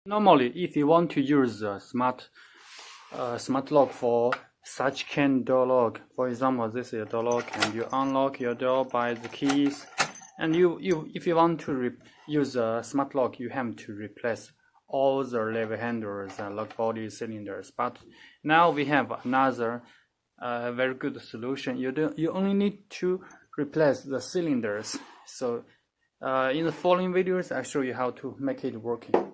Normally, if you want to use a smart lock for such kind door lock, for example, this is a door lock, and you unlock your door by the keys, and if you want to use a smart lock, you have to replace all the lever handles and lock body cylinders. But now we have another very good solution. You only need to replace the cylinders. So in the following videos, I show you how to make it working.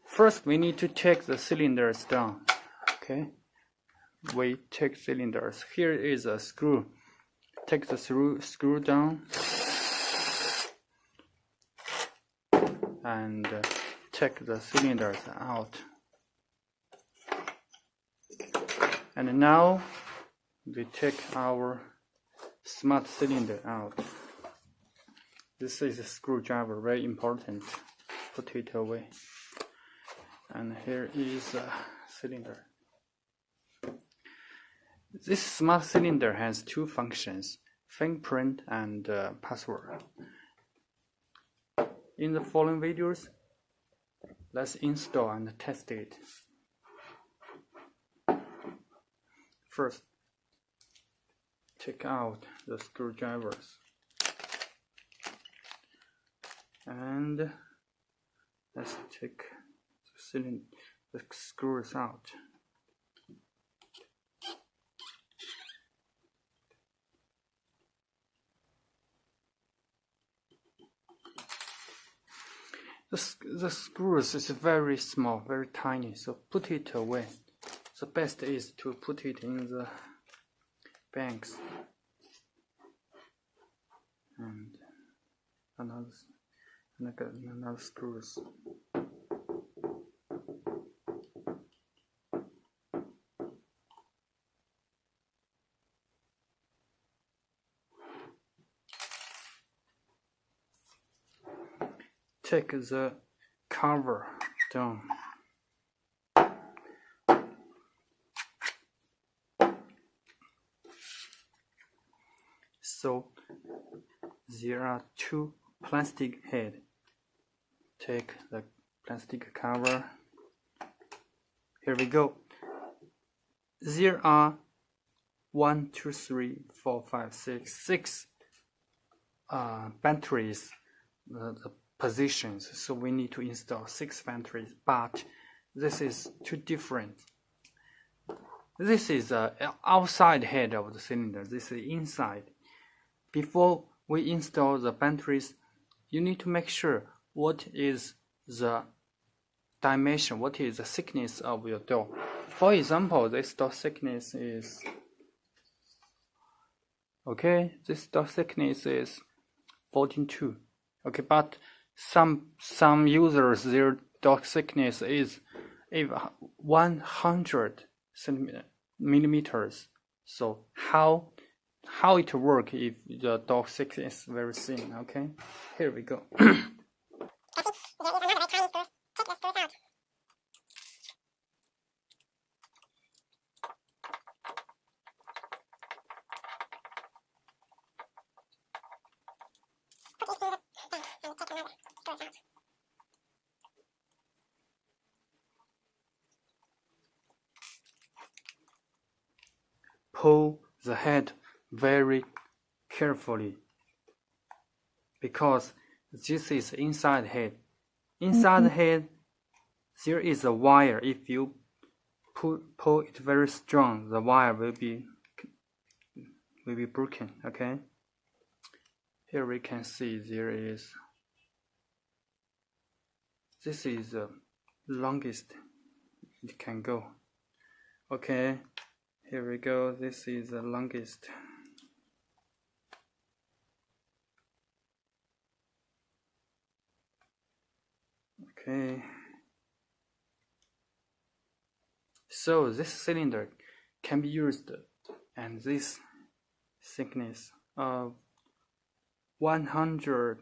First, we need to take the cylinders down. Okay, we take cylinders. Here is a screw. Take the screw down and take the cylinders out. And now we take our smart cylinder out. This is a screwdriver, very important. Put it away. And here is a cylinder. This smart cylinder has two functions, fingerprint and password. In the following videos, let's install and test it. First, take out the screwdrivers and let's take the screws out. The screws is very small, very tiny, so put it away. The best is to put it in the banks. And another screws. Take the cover down. So there are two plastic heads. Take the plastic cover. Here we go. There are 1, 2, 3, 4, 5, 6 pantries. The positions, so we need to install 6 pantries, but this is too different. This is the outside head of the cylinder, this is inside. Before we install the pantries, you need to make sure what is the dimension, what is the thickness of your door. For example, this door thickness is this door thickness is 14.2. Okay, but some users, their door thickness is 100 millimeters. So how it work if the door thickness is very thin? Okay, here we go. Pull the head very carefully because this is inside head. Inside the head there is a wire. If you pull it very strong, the wire will be broken. Okay, here we can see this is the longest it can go. Okay, here we go, this is the longest. Okay, so this cylinder can be used, and this thickness of 110,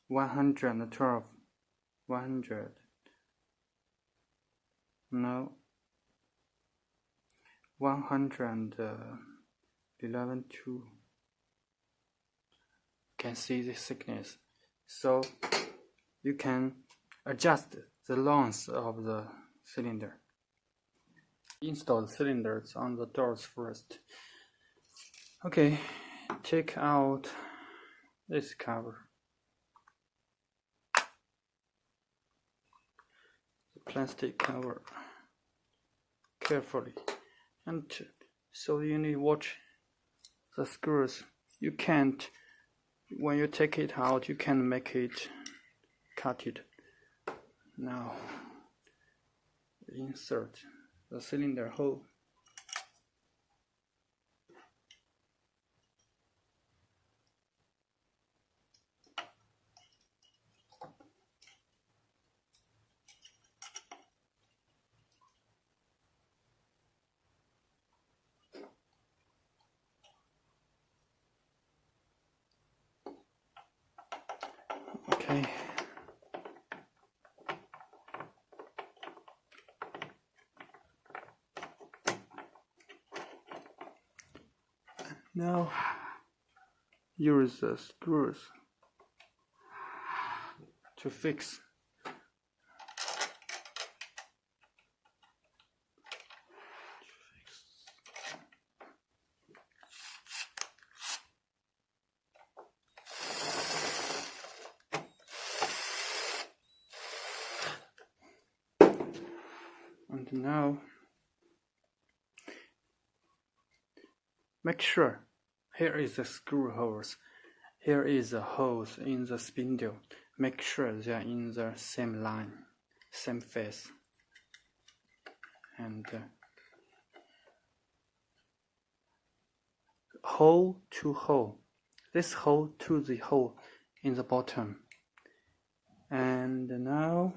112, 100, no, 111, 2. Can see the thickness, so you can adjust the length of the cylinder. Install the cylinders on the doors first. Okay, take out this cover, the plastic cover, carefully, and so you need to watch the screws. You can't, when you take it out, you can make it cut it. Now insert the cylinder hole. Okay. Now use the screws to fix. And now make sure here is the screw holes, here is the holes in the spindle. Make sure they are in the same line, same face, and hole to hole, this hole to the hole in the bottom. And now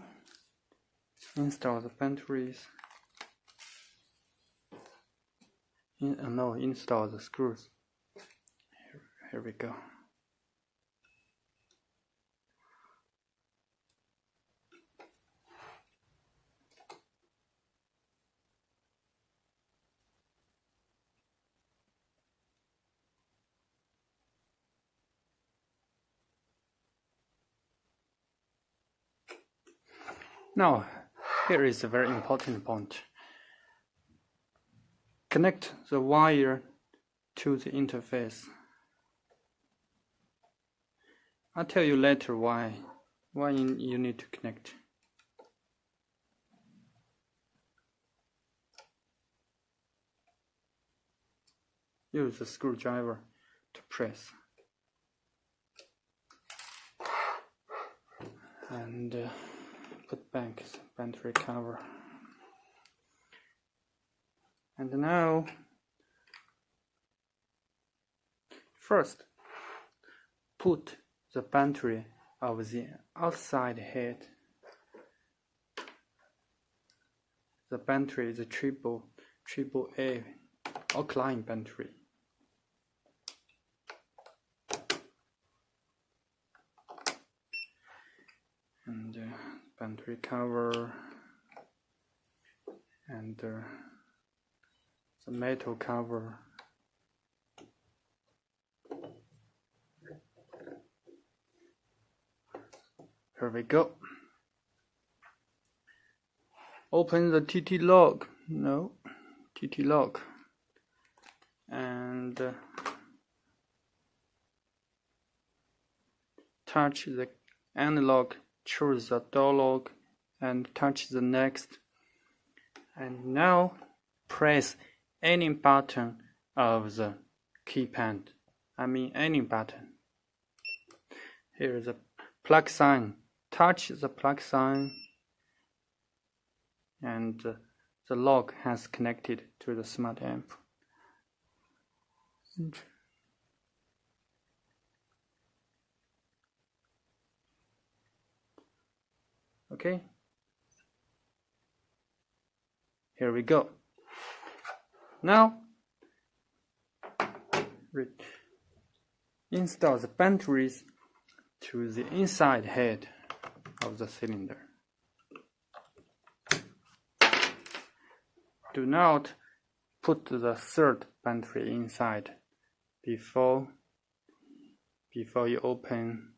install the pantries. Install the screws. Here we go. Now, here is a very important point. Connect the wire to the interface. I'll tell you later why you need to connect. Use the screwdriver to press. And put back the pantry cover. And now, first, put the pantry of the outside head. The pantry is a triple A alkaline pantry. And pantry cover and the metal cover. Here we go. Open the TTlock. No, TTlock. And touch the analog, choose the door lock, and touch the next. And now press any button of the keypad. Any button. Here is a plug sign. Touch the plug sign, and the lock has connected to the smart amp. Okay. Here we go. Now, install the pantries to the inside head of the cylinder. Do not put the third pantry inside before you open.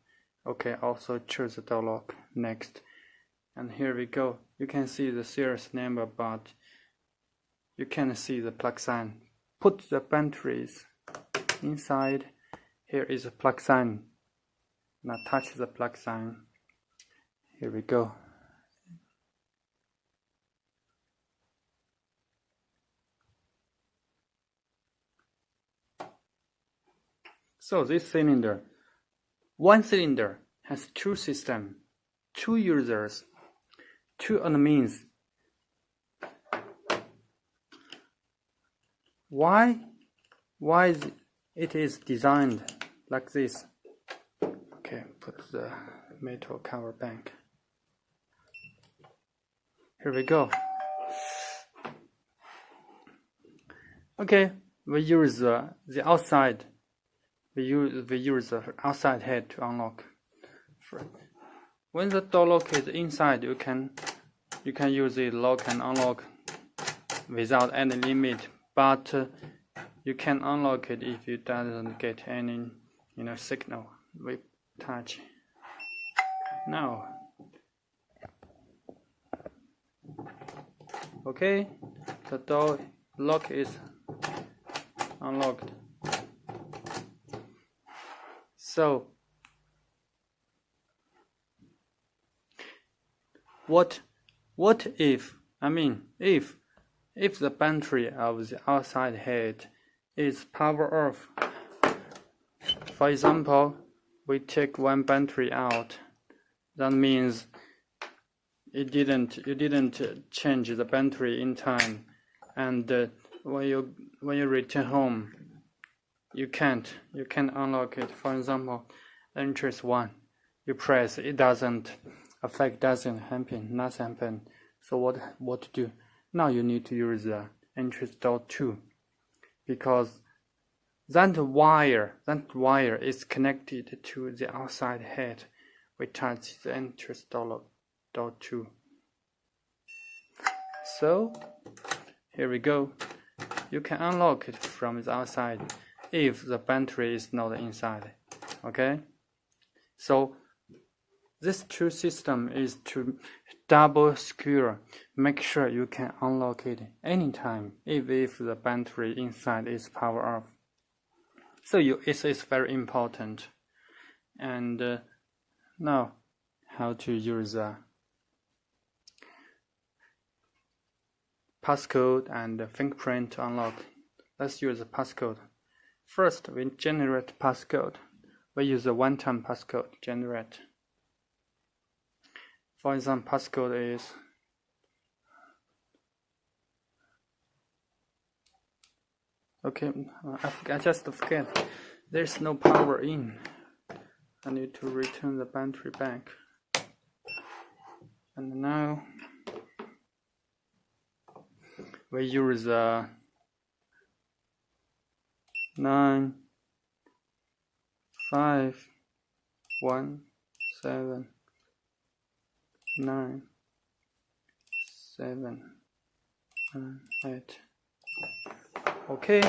Okay, also choose the door lock next. And here we go. You can see the serial number, but you can't see the plug sign. Put the pantries inside. Here is a plug sign. Now touch the plug sign. Here we go. So this cylinder, one cylinder has two systems, two users, two admins. Why it is designed like this? Okay, put the metal cover back. Here we go. Okay, we use the outside. We use the outside head to unlock. When the door lock is inside, you can use it lock and unlock without any limit. But you can unlock it if you doesn't get any signal. We touch now. Okay, the door lock is unlocked. So what if if the battery of the outside head is power off? For example, we take one battery out. That means you didn't change the battery in time, and when you return home, you can't unlock it. For example, entrance 1, you press, it doesn't happen, nothing happen. So what to do? Now you need to use the entrance door 2, because that wire is connected to the outside head. We touch the entrance door 2. So here we go. You can unlock it from the outside if the battery is not inside. Okay, so this two system is to double secure. Make sure you can unlock it anytime, even if the battery inside is power off. So it is very important. And now, how to use the passcode and fingerprint to unlock. Let's use the passcode. First, we generate passcode. We use a one-time passcode generate. For example, passcode is okay. I just forget. There's no power in. I need to return the battery back. And now we use 9 5 1 7 9 7 9 8. Okay,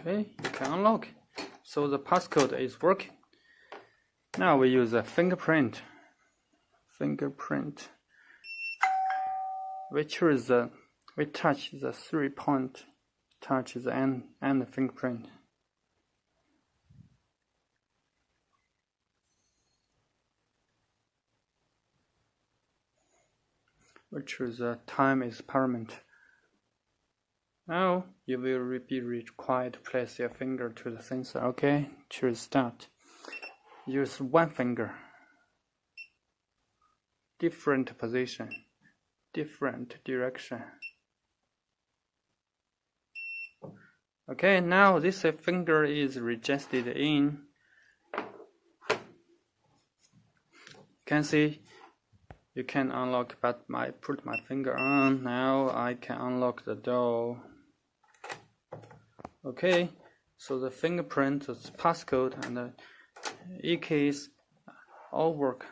you can unlock. So the passcode is working. Now we use a fingerprint. We touch the 3-point, touch the end and the fingerprint. We choose the time experiment. Now you will be required to place your finger to the sensor. Okay, choose start. Use one finger. Different position, different direction. Okay, now this finger is registered in. You can see you can unlock, but I put my finger on. Now I can unlock the door. Okay, so the fingerprint, the passcode, and the e-keys all work.